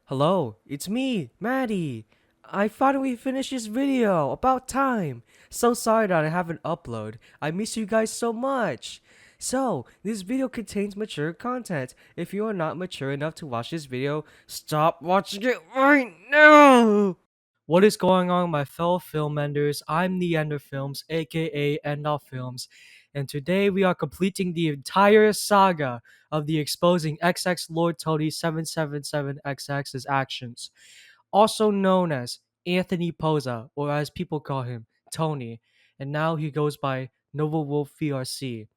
Hello, it's me, Maddie. I finally finished this video. About time. So sorry that I haven't uploaded. I miss you guys so much. So, this video contains mature content. If you are not mature enough to watch this video, stop watching it right now. What is going on, my fellow film enders? I'm the EndAllFilms, aka EndAllFilms, and today we are completing the entire saga of the exposing XX Lord Tony 777XX's actions, also known as Anthony Poza, or as people call him, Tony, and now he goes by NovaWolfVRC.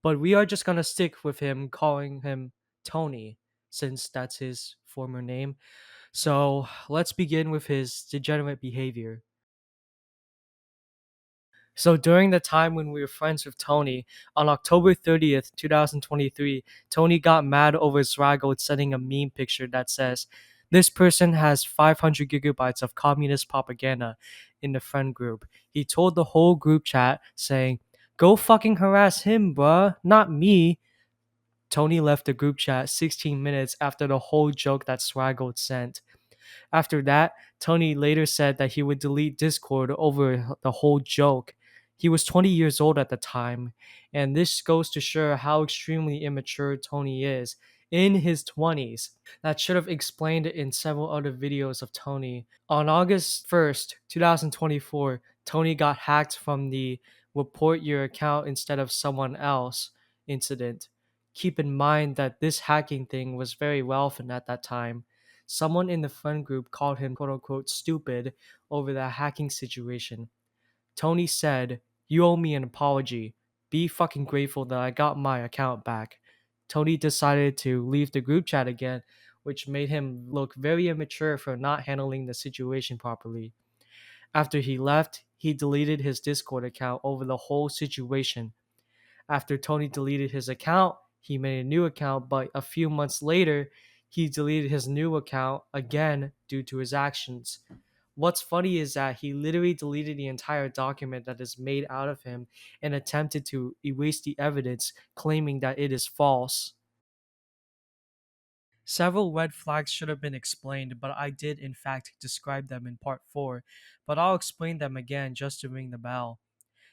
But we are just gonna stick with him calling him Tony, since that's his former name. So let's begin with his degenerate behavior. So during the time when we were friends with Tony, on October 30th, 2023, Tony got mad over Swaggle sending a meme picture that says, "This person has 500 gigabytes of communist propaganda" in the friend group. He told the whole group chat saying, "Go fucking harass him, bruh, not me." Tony left the group chat 16 minutes after the whole joke that Swaggle sent. After that, Tony later said that he would delete Discord over the whole joke. He was 20 years old at the time, and this goes to show how extremely immature Tony is in his 20s. That should have explained it in several other videos of Tony. On August 1st, 2024, Tony got hacked from the report your account instead of someone else incident. Keep in mind that this hacking thing was very relevant at that time. Someone in the friend group called him quote unquote stupid over the hacking situation. Tony said, "You owe me an apology. Be fucking grateful that I got my account back." Tony decided to leave the group chat again, which made him look very immature for not handling the situation properly. After he left, he deleted his Discord account over the whole situation. After Tony deleted his account, he made a new account, but a few months later, he deleted his new account again due to his actions. What's funny is that he literally deleted the entire document that is made out of him and attempted to erase the evidence, claiming that it is false. Several red flags should have been explained, but I did in fact describe them in part 4, but I'll explain them again just to ring the bell.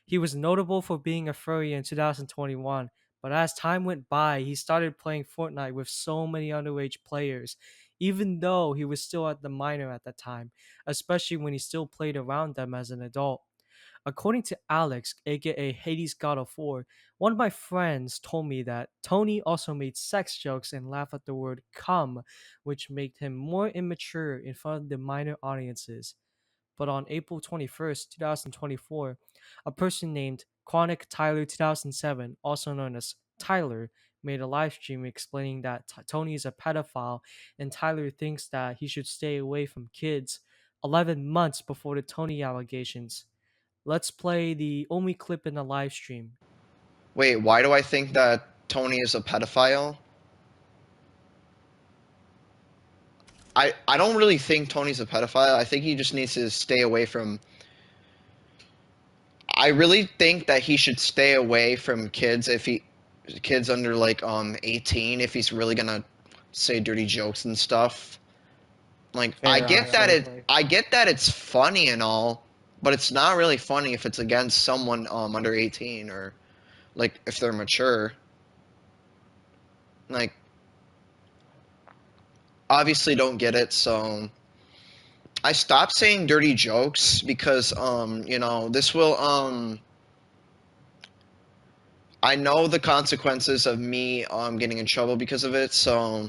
He was notable for being a furry in 2021, but as time went by, he started playing Fortnite with so many underage players, even though he was still at the minor at that time, especially when he still played around them as an adult. According to Alex, aka Hades God of War, one of my friends told me that Tony also made sex jokes and laughed at the word cum, which made him more immature in front of the minor audiences. But on April 21st, 2024, a person named Chronic Tyler 2007, also known as Tyler, made a live stream explaining that Tony is a pedophile and Tyler thinks that he should stay away from kids 11 months before the Tony allegations. Let's play the only clip in the live stream. Wait, why do I think that Tony is a pedophile? I don't really think Tony's a pedophile. I think he just needs to stay away from. I really think that he should stay away from kids under like 18 if he's really gonna say dirty jokes and stuff. Like Fair answer. I get that it's funny and all, but it's not really funny if it's against someone under 18 or like if they're mature. Like obviously don't get it, so I stopped saying dirty jokes because this will I know the consequences of me getting in trouble because of it, so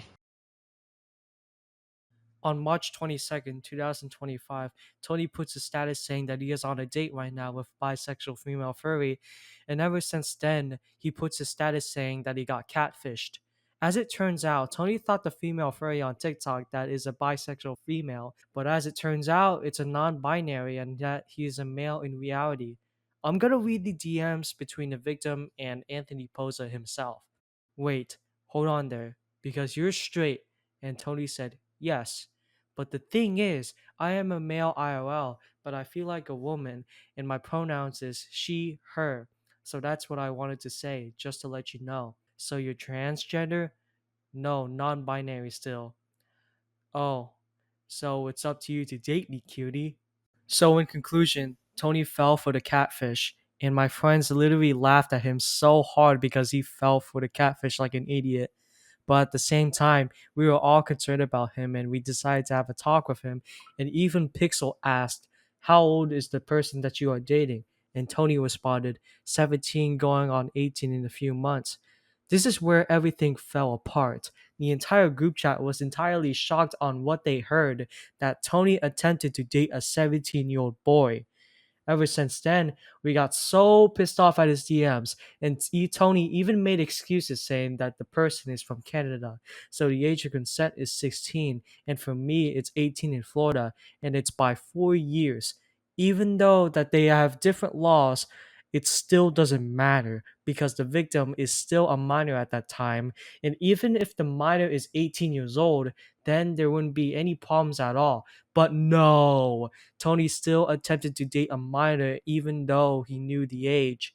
On March 22nd, 2025, Tony puts a status saying that he is on a date right now with bisexual female furry, and ever since then, he puts a status saying that he got catfished. As it turns out, Tony thought the female furry on TikTok that is a bisexual female, but as it turns out, it's a non-binary and that he is a male in reality. I'm gonna read the DMs between the victim and Anthony Poza himself. "Wait, hold on there, because you're straight." And Tony said, "Yes. But the thing is, I am a male IRL, but I feel like a woman, and my pronouns is she, her. So that's what I wanted to say, just to let you know. So you're transgender?" "No, non binary still." "Oh. So it's up to you to date me, cutie. So, in conclusion, Tony fell for the catfish, and my friends literally laughed at him so hard because he fell for the catfish like an idiot. But at the same time, we were all concerned about him and we decided to have a talk with him. And even Pixel asked, "How old is the person that you are dating?" And Tony responded, 17 going on 18 in a few months. This is where everything fell apart. The entire group chat was entirely shocked on what they heard, that Tony attempted to date a 17-year-old boy. Ever since then, we got so pissed off at his DMs, and Tony even made excuses saying that the person is from Canada, so the age of consent is 16, and for me, it's 18 in Florida, and it's by 4 years. Even though that they have different laws, it still doesn't matter because the victim is still a minor at that time, and even if the minor is 18 years old, then there wouldn't be any problems at all. But no, Tony still attempted to date a minor even though he knew the age.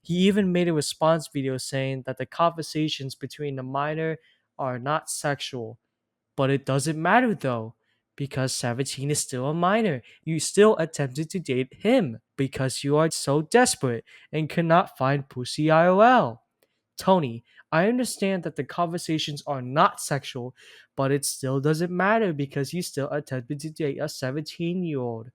He even made a response video saying that the conversations between the minor are not sexual. But it doesn't matter though, because 17 is still a minor. You still attempted to date him because you are so desperate and cannot find pussy IOL. Tony, I understand that the conversations are not sexual, but it still doesn't matter because you still attempted to date a 17-year-old.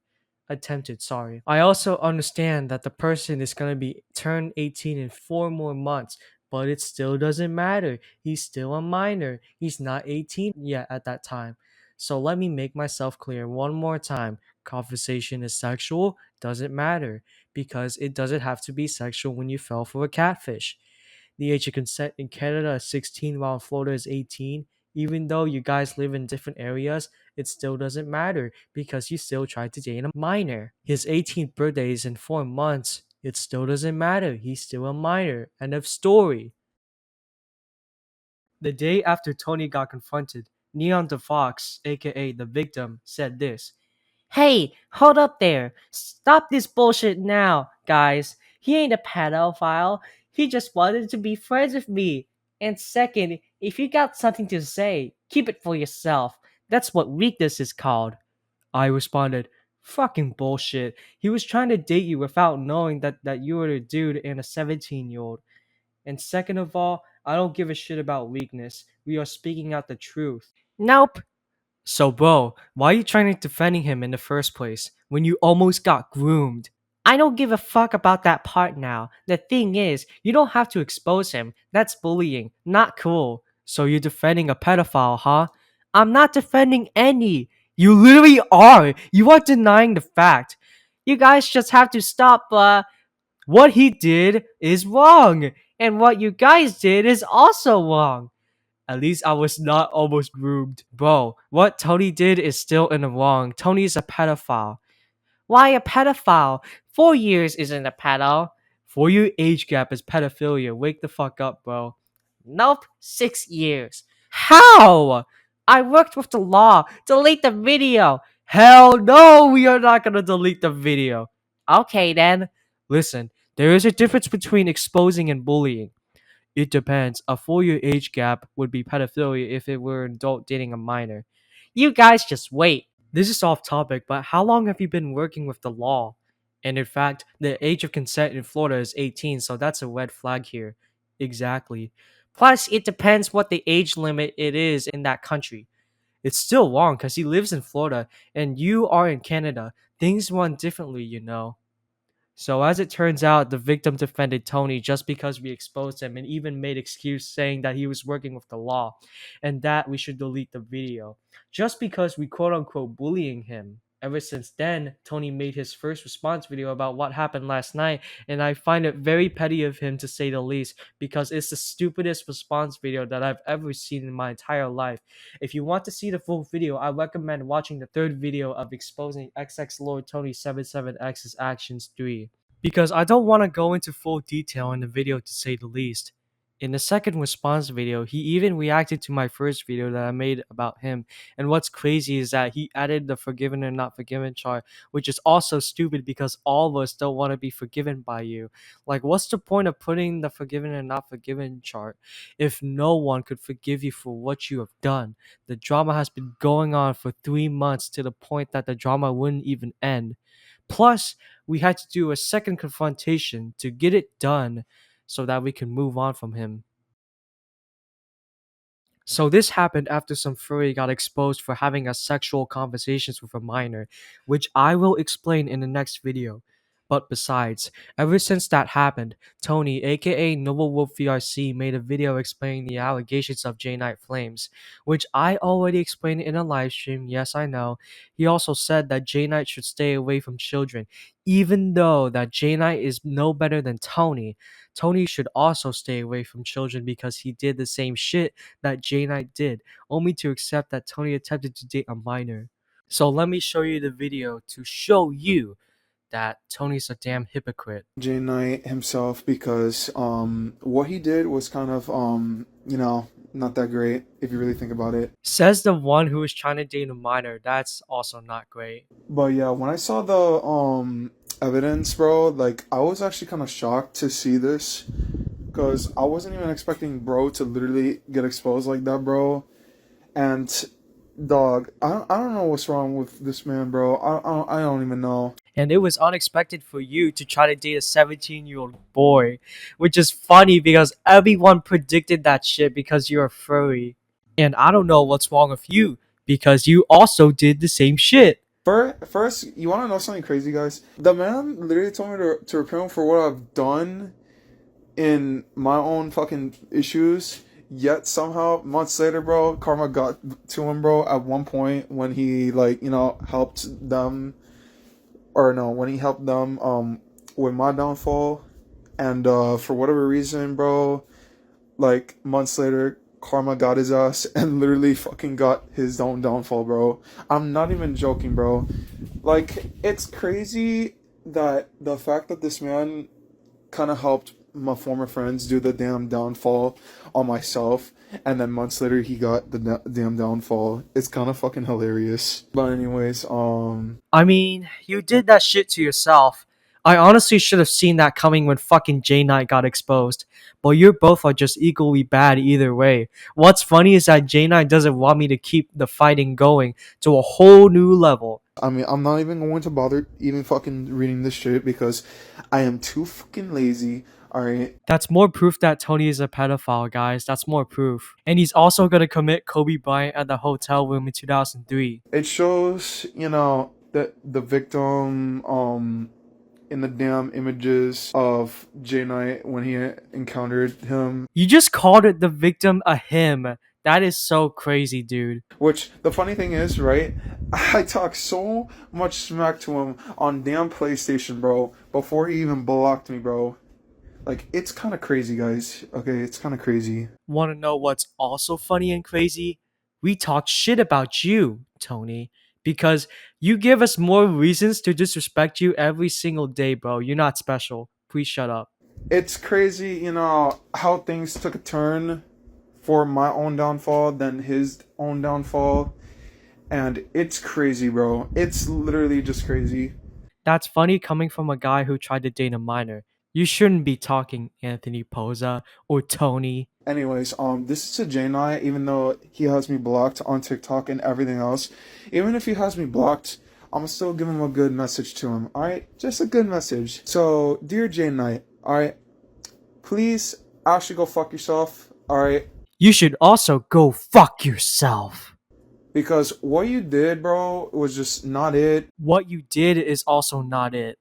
Attempted, sorry. I also understand that the person is going to be turned 18 in 4 more months, but it still doesn't matter. He's still a minor. He's not 18 yet at that time. So let me make myself clear one more time. Conversation is sexual, doesn't matter because it doesn't have to be sexual when you fell for a catfish. The age of consent in Canada is 16 while in Florida is 18. Even though you guys live in different areas, it still doesn't matter because you still tried to date a minor. His 18th birthday is in 4 months. It still doesn't matter. He's still a minor. End of story. The day after Tony got confronted, Neon the Fox, aka the victim, said this: "Hey, hold up there. Stop this bullshit now, guys. He ain't a pedophile. He just wanted to be friends with me. And second, if you got something to say, keep it for yourself. That's what weakness is called." I responded, "Fucking bullshit. He was trying to date you without knowing that you were a dude and a 17-year-old. And second of all, I don't give a shit about weakness. We are speaking out the truth." Nope. So, bro, why are you trying to defending him in the first place when you almost got groomed? I don't give a fuck about that part now. The thing is, you don't have to expose him. That's bullying. Not cool. So you're defending a pedophile, huh? I'm not defending any. You literally are. You are denying the fact. You guys just have to stop, what he did is wrong. And what you guys did is also wrong. At least I was not almost groomed. Bro, what Tony did is still in the wrong. Tony's a pedophile. Why a pedophile? 4 years isn't a pedo. 4 year age gap is pedophilia. Wake the fuck up, bro. Nope, 6 years. How? I worked with the law. Delete the video. Hell no, we are not gonna delete the video. Okay then. Listen, there is a difference between exposing and bullying. It depends. A 4 year age gap would be pedophilia if it were an adult dating a minor. You guys just wait. This is off topic, but how long have you been working with the law? And in fact, the age of consent in Florida is 18, so that's a red flag here. Exactly. Plus, it depends what the age limit it is in that country. It's still wrong because he lives in Florida and you are in Canada. Things run differently, you know. So as it turns out, the victim defended Tony just because we exposed him and even made excuse saying that he was working with the law and that we should delete the video. Just because we quote unquote bullying him. Ever since then, Tony made his first response video about what happened last night, and I find it very petty of him to say the least because it's the stupidest response video that I've ever seen in my entire life. If you want to see the full video, I recommend watching the third video of exposing XX Lord Tony 77X's actions 3. Because I don't want to go into full detail in the video to say the least. In the second response video, he even reacted to my first video that I made about him. And what's crazy is that he added the forgiven and not forgiven chart, which is also stupid because all of us don't want to be forgiven by you. Like, what's the point of putting the forgiven and not forgiven chart if no one could forgive you for what you have done? The drama has been going on for 3 months to the point that the drama wouldn't even end. Plus, we had to do a second confrontation to get it done so that we can move on from him. So this happened after some furry got exposed for having a sexual conversations with a minor, which I will explain in the next video. But besides, ever since that happened, Tony, aka NovaWolfVRC, made a video explaining the allegations of J Night Flames, which I already explained in a live stream. Yes, I know. He also said that J Night should stay away from children, even though that J Night is no better than Tony. Tony should also stay away from children because he did the same shit that J Knight did, only to accept that Tony attempted to date a minor. So let me show you the video to show you that Tony's a damn hypocrite. Jay Knight himself, because what he did was kind of not that great if you really think about it. Says the one who is trying to date a minor. That's also not great. But yeah, when I saw the evidence, bro, like I was actually kind of shocked to see this, because I wasn't even expecting bro to literally get exposed like that, bro. And dog, I don't know what's wrong with this man, bro. I don't even know. And it was unexpected for you to try to date a 17-year-old boy, which is funny because everyone predicted that shit because you're a furry. And I don't know what's wrong with you because you also did the same shit. First, you want to know something crazy, guys? The man literally told me to repent for what I've done in my own fucking issues. Yet somehow, months later, bro, karma got to him, bro. At one point, when he helped them, or no, when he helped them with my downfall, and for whatever reason, bro, like months later, karma got his ass and literally fucking got his own downfall, bro. I'm not even joking, bro. Like, it's crazy that the fact that this man kind of helped my former friends do the damn downfall on myself, and then months later he got the damn downfall. It's kind of fucking hilarious. But anyways, I mean, you did that shit to yourself. I honestly should have seen that coming when fucking J Knight got exposed. But you both are just equally bad either way. What's funny is that J Knight doesn't want me to keep the fighting going to a whole new level. I mean, I'm not even going to bother even fucking reading this shit because I am too fucking lazy. Alright. That's more proof that Tony is a pedophile, guys. That's more proof. And he's also gonna commit Kobe Bryant at the hotel room in 2003. It shows, that the victim in the damn images of J Knight when he encountered him. You just called it the victim a him. That is so crazy, dude. Which, the funny thing is, right? I talked so much smack to him on damn PlayStation, bro, before he even blocked me, bro. Like, it's kind of crazy, guys. Okay, it's kind of crazy. Wanna know what's also funny and crazy? We talked shit about you, Tony. Because you give us more reasons to disrespect you every single day, bro. You're not special. Please shut up. It's crazy, how things took a turn for my own downfall than his own downfall. And it's crazy, bro. It's literally just crazy. That's funny coming from a guy who tried to date a minor. You shouldn't be talking Anthony Poza or Tony. Anyways, this is a J9, even though he has me blocked on TikTok and everything else. Even if he has me blocked, I'm still give him a good message to him, alright? Just a good message. So, dear J9, alright? Please actually go fuck yourself, alright? You should also go fuck yourself. Because what you did, bro, was just not it. What you did is also not it.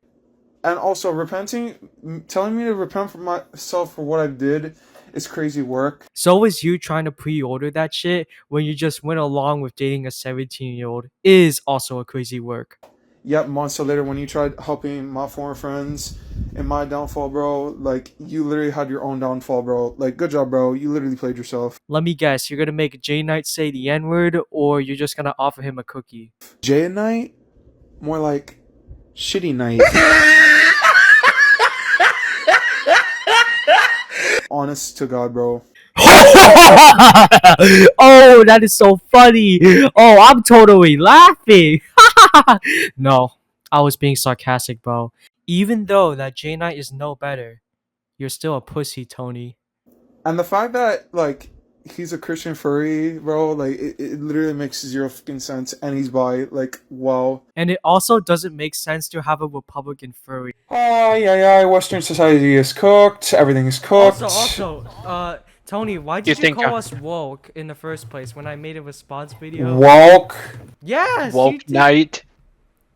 And also, telling me to repent for myself for what I did is crazy work. So is you trying to pre-order that shit when you just went along with dating a 17-year-old is also a crazy work. Yep, months later when you tried helping my former friends in my downfall, bro, like, you literally had your own downfall, bro. Like, good job, bro. You literally played yourself. Let me guess, you're gonna make J Knight say the N-word or you're just gonna offer him a cookie? J Night? More like shitty night. Honest to God, bro. Oh, that is so funny. Oh, I'm totally laughing. No, I was being sarcastic, bro. Even though that J Knight is no better, you're still a pussy, Tony. And the fact that, like, he's a Christian furry, bro, like, it literally makes zero fucking sense. And he's bi, like, wow. And it also doesn't make sense to have a Republican furry. Oh, yeah, Western society is cooked. Everything is cooked. Tony, why did you call us woke in the first place when I made a response video? Woke. Yes, Woke you did. night.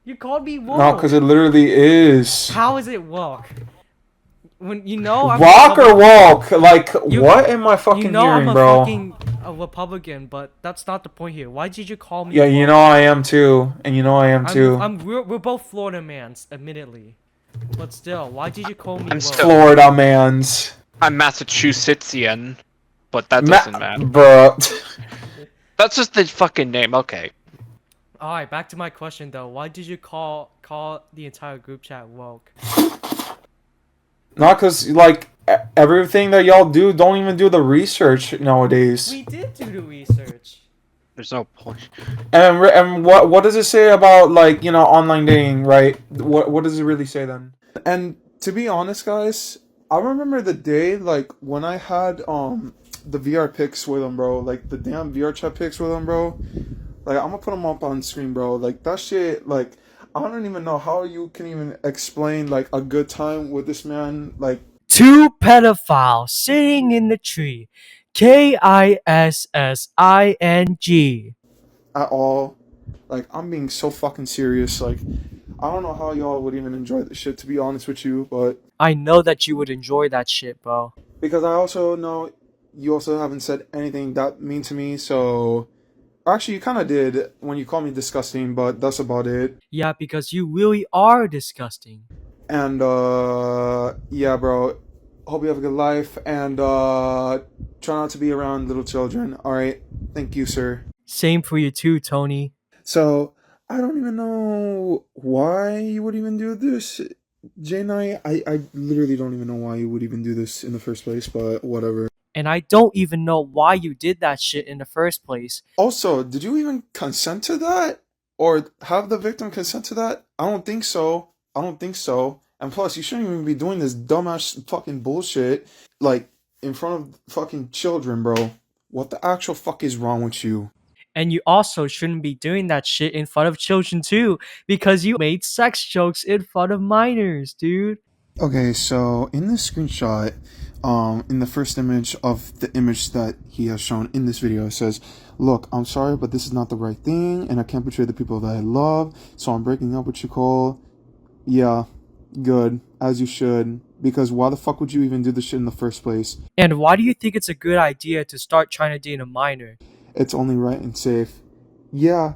You called me woke. No, because it literally is. How is it woke? When you know I'm Walk or walk? Like, what am I fucking you know hearing, I'm bro? a Republican, but that's not the point here. Why did you call me? Yeah, woke? you know I am too, and you know I am too. We're both Florida mans, admittedly, but still, why did you call me? I'm woke? still- Florida mans. I'm Massachusettsian, but that doesn't matter. Bro. That's just the fucking name. Okay. All right, back to my question though. Why did you call the entire group chat woke? Not because, like, everything that y'all do, don't even do the research nowadays. We did do the research. There's no point. And what does it say about, like, you know, online dating, right? What does it really say then? And to be honest, guys, I remember the day, like, when I had the VR pics with him, bro. Like, the damn VR chat pics with him, bro. Like, I'm gonna put them up on screen, bro. Like, that shit, like, I don't even know how you can even explain, like, a good time with this man. Like, Two pedophiles sitting in the tree. KISSING. at all. Like, I'm being so fucking serious. Like, I don't know how y'all would even enjoy this shit, to be honest with you, but I know that you would enjoy that shit, bro. because I also know you also haven't said anything that mean to me, so actually you kind of did when you called me disgusting, but that's about it. Yeah, because you really are disgusting. And yeah, bro, hope you have a good life, and try not to be around little children. All right, thank you, sir. Same for you too, Tony. So I don't even know why you would even do this, Jay Knight. I literally don't even know why you would even do this in the first place, but whatever. And I don't even know why you did that shit in the first place. Also, did you even consent to that? Or have the victim consent to that? I don't think so. I don't think so. And plus, you shouldn't even be doing this dumbass fucking bullshit, like, in front of fucking children, bro. What the actual fuck is wrong with you? And you also shouldn't be doing that shit in front of children too, because you made sex jokes in front of minors, dude. Okay, so in this screenshot, in the first image of the image that he has shown in this video, it says, "Look, I'm sorry, but this is not the right thing, and I can't betray the people that I love, so I'm breaking up with you, Cole." Yeah, good, as you should, because why the fuck would you even do this shit in the first place? And why do you think it's a good idea to start trying to date a minor? It's only right and safe. Yeah,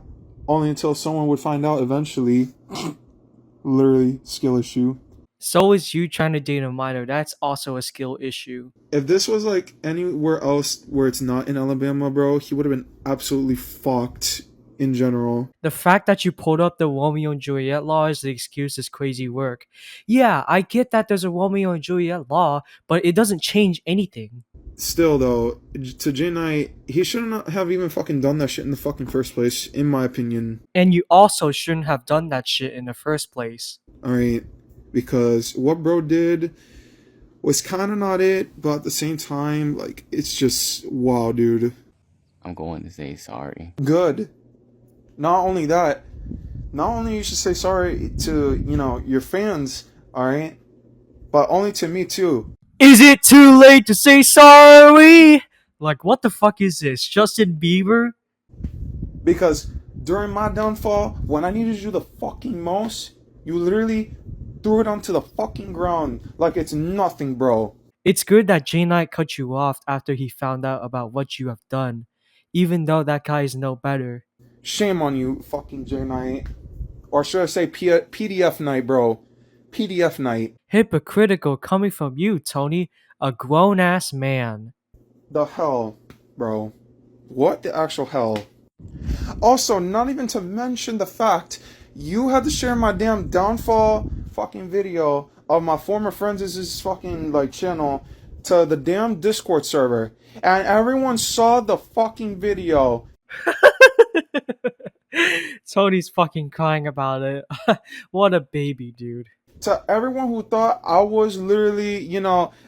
only until someone would find out eventually. Literally, skill issue. So is you trying to date a minor. That's also a skill issue. If this was like anywhere else where it's not in Alabama, bro, he would have been absolutely fucked in general. The fact that you pulled up the Romeo and Juliet law as the excuse is crazy work. Yeah, I get that there's a Romeo and Juliet law, but it doesn't change anything. Still, though, to Jay Knight, he shouldn't have even fucking done that shit in the fucking first place, in my opinion. And you also shouldn't have done that shit in the first place. Alright, because what bro did was kind of not it, but at the same time, like, it's just, wow, dude. I'm going to say sorry. Good. Not only that, not only you should say sorry to, you know, your fans, alright, but only to me too. Is it too late to say sorry? Like, what the fuck is this? Justin Bieber? Because during my downfall, when I needed you the fucking most, you literally threw it onto the fucking ground like it's nothing, bro. It's good that J Knight cut you off after he found out about what you have done, even though that guy is no better. Shame on you, fucking J Knight. Or should I say PDF Knight, bro. PDF Knight. Hypocritical coming from you, Tony, a grown-ass man. The hell, bro. What the actual hell? Also, not even to mention the fact you had to share my damn downfall fucking video of my former friends' fucking, like, channel to the damn Discord server, and everyone saw the fucking video. Tony's fucking crying about it. What a baby, dude. To everyone who thought I was literally,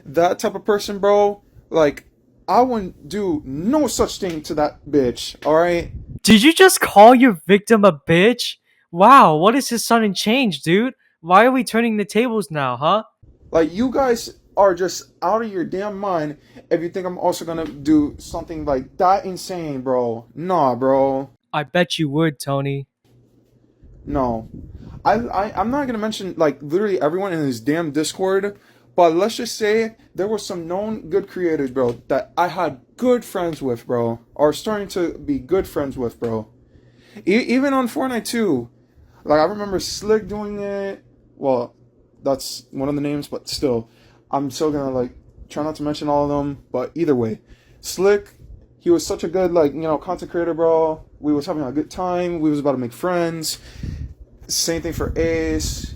that type of person, bro, like, I wouldn't do no such thing to that bitch, alright? Did you just call your victim a bitch? Wow, what is his sudden change, dude? Why are we turning the tables now, huh? Like, you guys are just out of your damn mind if you think I'm also gonna do something like that insane, bro. Nah, bro. I bet you would, Tony. No. I'm not gonna mention, like, literally everyone in this damn Discord, but let's just say there were some known good creators, bro, that I had good friends with, bro, or starting to be good friends with, bro. Even on Fortnite too. Like, I remember Slick doing it. Well, that's one of the names, but still, I'm still gonna, like, try not to mention all of them. But either way, Slick, he was such a good, like, content creator, bro. We was having a good time. We was about to make friends. Same thing for Ace,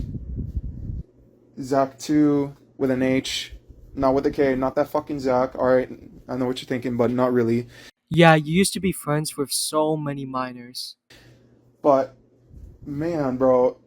Zach too, with an H, not with a K, not that fucking Zach. All right, I know what you're thinking, but not really. Yeah, you used to be friends with so many minors. But man, bro,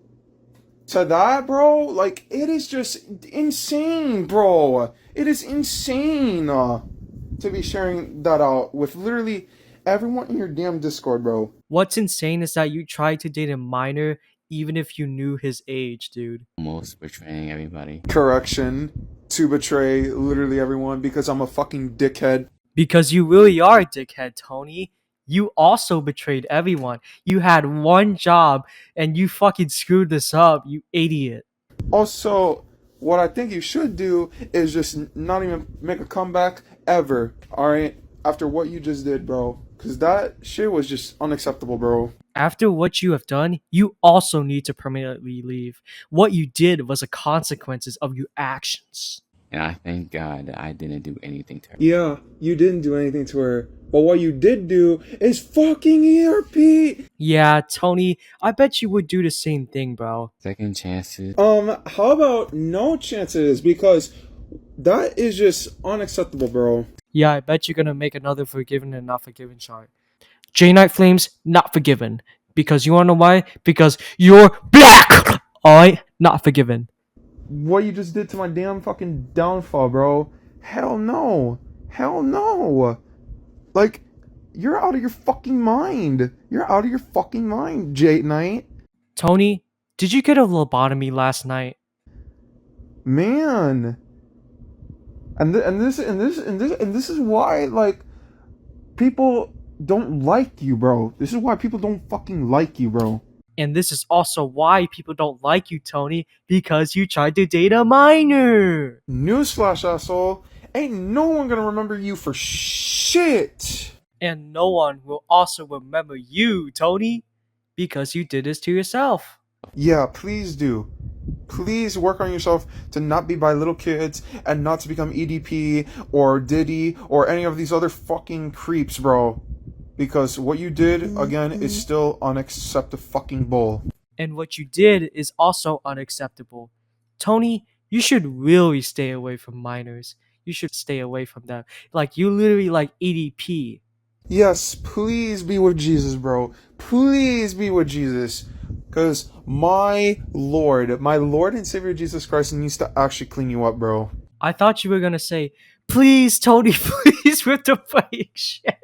to that, bro, like, it is just insane, bro. It is insane to be sharing that out with literally everyone in your damn Discord, bro. What's insane is that you tried to date a minor even if you knew his age, dude. Almost betraying everybody. Correction, to betray literally everyone because I'm a fucking dickhead. Because you really are a dickhead, Tony. You also betrayed everyone. You had one job and you fucking screwed this up, you idiot. Also, what I think you should do is just not even make a comeback ever, alright? After what you just did, bro. Because that shit was just unacceptable, bro. After what you have done, you also need to permanently leave. What you did was the consequences of your actions. And I thank God that I didn't do anything to her. Yeah, you didn't do anything to her. But what you did do is fucking ERP! Yeah, Tony, I bet you would do the same thing, bro. Second chances. How about no chances? Because that is just unacceptable, bro. Yeah, I bet you're gonna make another forgiven and not forgiven chart. J Night Flames, not forgiven. Because you wanna know why? Because you're black! Alright? Not forgiven. What you just did to my damn fucking downfall, bro. Hell no. Hell no. Like, you're out of your fucking mind. You're out of your fucking mind, Jade Knight. Tony, did you get a lobotomy last night? Man. And this is why, like, people don't like you, bro. This is why people don't fucking like you, bro. And this is also why people don't like you, Tony, because you tried to date a minor. Newsflash, asshole. Ain't no one gonna remember you for shit. And no one will also remember you, Tony, because you did this to yourself. Yeah, please do. Please work on yourself to not be by little kids and not to become EDP or Diddy or any of these other fucking creeps, bro. Because what you did, again, is still unacceptable fucking bull. And what you did is also unacceptable. Tony, you should really stay away from minors. You should stay away from them. Like, you literally like EDP. Yes, please be with Jesus, bro. Please be with Jesus. Because my Lord and Savior Jesus Christ needs to actually clean you up, bro. I thought you were gonna say, please, Tony, please, with the fake shit.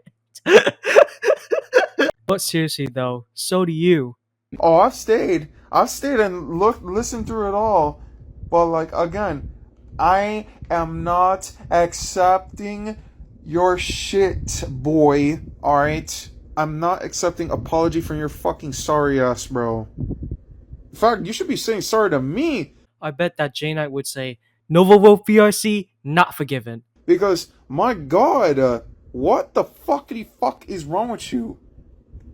But seriously, though, so do you. Oh, I've stayed and listened through it all. But, like, again, I am not accepting your shit, boy. Alright? I'm not accepting apology from your fucking sorry ass, bro. In fact, you should be saying sorry to me. I bet that J Knight would say, NovaWolfVRC, not forgiven. Because, my god, what the fuckity fuck is wrong with you?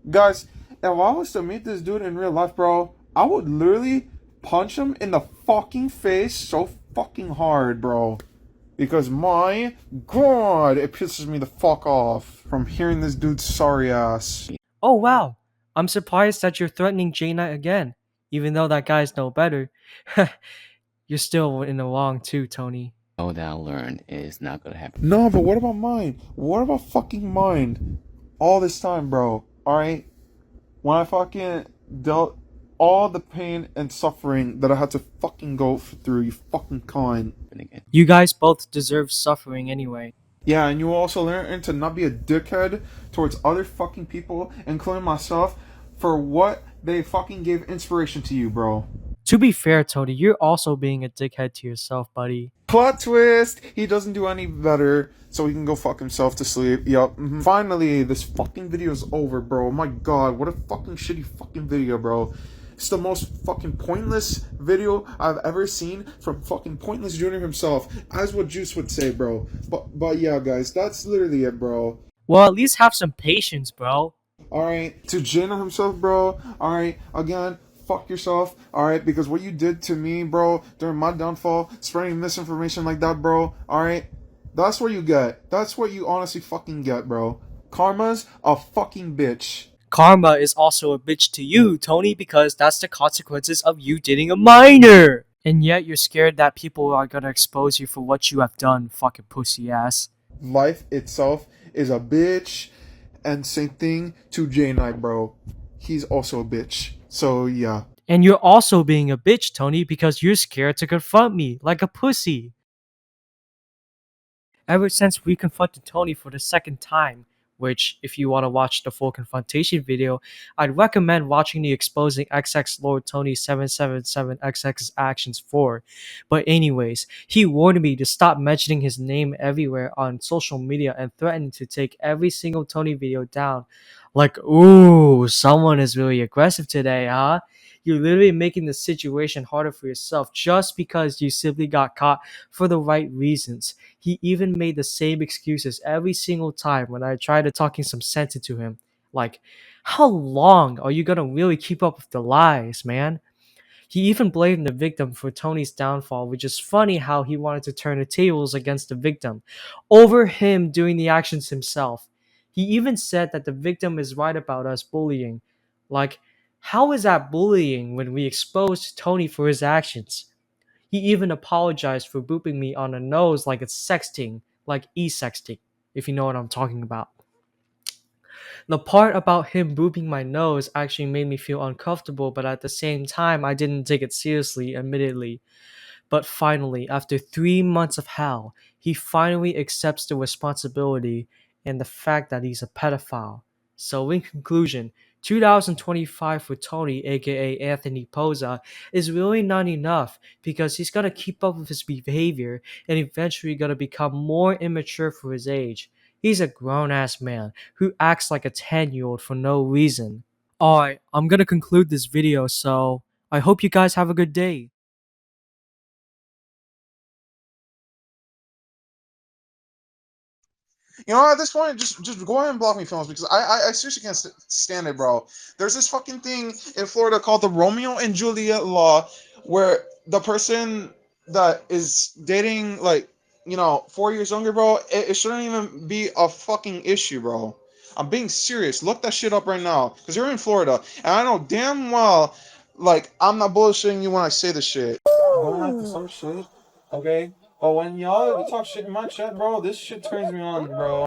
Guys, if I was to meet this dude in real life, bro, I would literally punch him in the fucking face so fucking hard, bro. Because my god, it pisses me the fuck off from hearing this dude's sorry ass. Oh wow, I'm surprised that you're threatening J Knight again, even though that guy's no better. You're still in the wrong too, Tony. Oh, that I learned is not gonna happen. No, but what about mine? What about fucking mine? All this time, bro. Alright? When I fucking dealt all the pain and suffering that I had to fucking go through, you fucking con. Again. You guys both deserve suffering anyway. Yeah, and you also learn to not be a dickhead towards other fucking people, including myself, for what they fucking gave inspiration to you, bro. To be fair, Tony, you're also being a dickhead to yourself, buddy. Plot twist! He doesn't do any better, so he can go fuck himself to sleep. Yup. Finally, this fucking video is over, bro. Oh my god, what a fucking shitty fucking video, bro. It's the most fucking pointless video I've ever seen from fucking Pointless Junior himself, as what Juice would say, bro. But yeah, guys, that's literally it, bro. Well, at least have some patience, bro. Alright, to Jana himself, bro. Alright, again, fuck yourself. Alright, because what you did to me, bro, during my downfall, spreading misinformation like that, bro. Alright, that's what you get. That's what you honestly fucking get, bro. Karma's a fucking bitch. Karma is also a bitch to you, Tony, because that's the consequences of you dating a minor. And yet you're scared that people are gonna expose you for what you have done, fucking pussy ass. Life itself is a bitch. And same thing to J Knight, bro. He's also a bitch. So yeah. And you're also being a bitch, Tony, because you're scared to confront me, like a pussy. Ever since we confronted Tony for the second time, which, if you want to watch the full confrontation video, I'd recommend watching the Exposing XX Lord Tony 777XX's actions for. But anyways, he warned me to stop mentioning his name everywhere on social media and threatened to take every single Tony video down. Like, ooh, someone is really aggressive today, huh? You're literally making the situation harder for yourself just because you simply got caught for the right reasons. He even made the same excuses every single time when I tried to talking some sense into him. Like, how long are you gonna really keep up with the lies, man? He even blamed the victim for Tony's downfall, which is funny how he wanted to turn the tables against the victim over him doing the actions himself. He even said that the victim is right about us bullying. Like, how is that bullying when we exposed Tony for his actions? He even apologized for booping me on the nose like it's sexting, like e-sexting, if you know what I'm talking about. The part about him booping my nose actually made me feel uncomfortable, but at the same time, I didn't take it seriously, admittedly. But finally, after 3 months of hell, he finally accepts the responsibility and the fact that he's a pedophile. So, in conclusion, 2025 for Tony, aka Anthony Poza, is really not enough because he's gonna keep up with his behavior and eventually gonna become more immature for his age. He's a grown ass man who acts like a 10-year-old for no reason. Alright, I'm gonna conclude this video, so I hope you guys have a good day. You know, at this point, just go ahead and block me, films, because I seriously can't stand it, bro. There's this fucking thing in Florida called the Romeo and Juliet law, where the person that is dating, like, 4 years younger, bro, it shouldn't even be a fucking issue, bro. I'm being serious. Look that shit up right now, because you're in Florida, and I know damn well, like, I'm not bullshitting you when I say this shit. Going after some shit, okay? But when y'all talk shit in my chat, bro, this shit turns me on, bro.